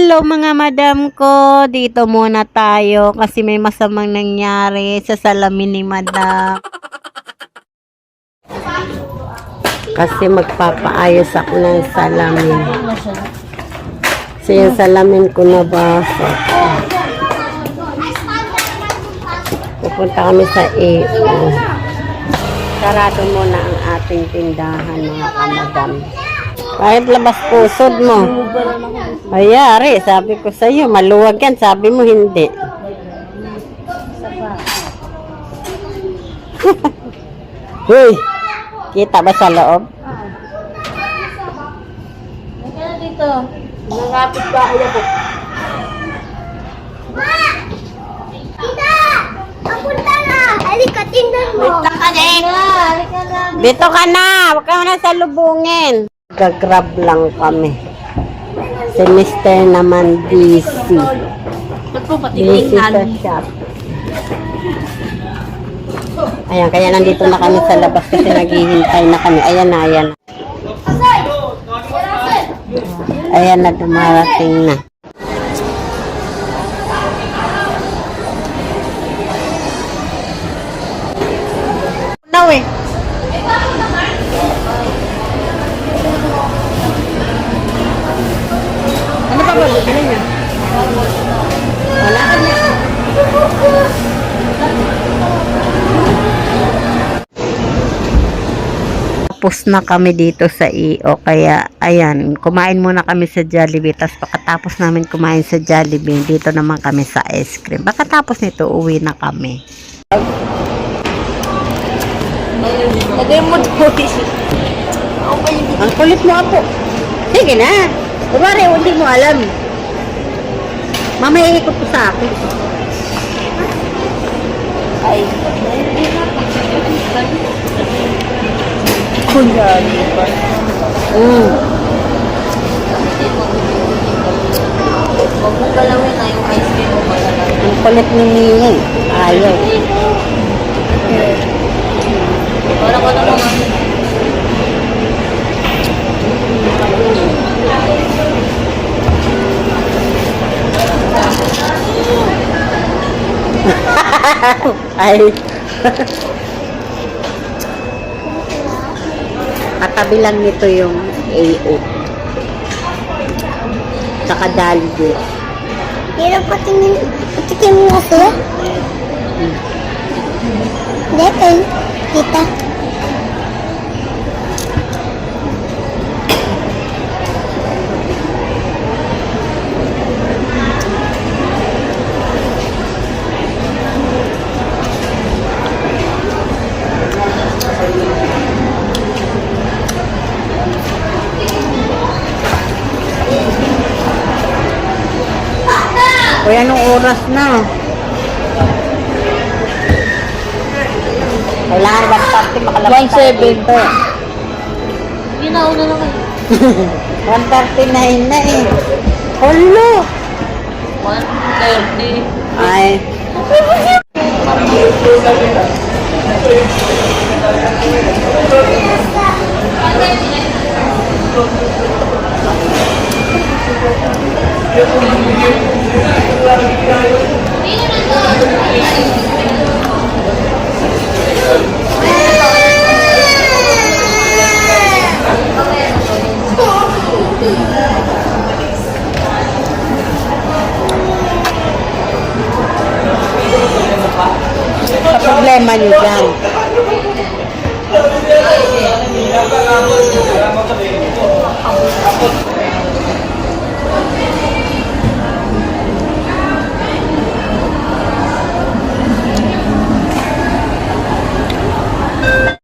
Hello mga madam ko, dito muna tayo kasi may masamang nangyari sa salamin ni madam. Kasi magpapaayos ako ng salamin. So yung salamin ko na basa. Pupunta kami sa EO. Sarado muna ang ating tindahan mga kamadam. Kahit labas pusod mo. Ayari, sabi ko sa iyo, maluwag yan. Sabi mo hindi. Hoy, kita ba sa loob? Kaya dito. Nangapit ba kayo po? Tita! Papunta na! Halika, tingnan mo! Wait lang ka din! Halika na! Dito ka na! Huwag ka na salubungin. Gagrab lang kami. Si Mr. naman busy. Ba't po pati Busy sa shop. Ayan, kaya nandito na kami sa labas kasi naghihintay na kami. Ayan na, ayan. Ayan na, dumarating na. Now eh. Ano pa ba? Ano niya? Wala ka na. Tapos na kami dito sa EO. Kaya, ayan, kumain muna kami sa Jollibee. Tapos pagkatapos namin kumain sa Jollibee, dito naman kami sa ice cream. Pagkatapos nito, uwi na kami. Lagay mo po. Ang kulit mo, Apo. Sige na. Kumari, hindi mo alam. Mamaya ikot ko sa akin. Ay. Kuya, di ba? Huwag mo galawin na yung ice cream mo magalawin. Ang kulit ni Mia. Ayaw. Wala ko naman. Ay. Katabi lang nito yung AO. Saka Jollibee. Pero patikin mo kasi. Dito, tita. Uy, anong oras na? Kailangan ba party makalabas tayo 1:07. dito? Yun na, una na kayo. 1:39 na eh. Hello! 1:30. Ay. Sa problema niyo dyan.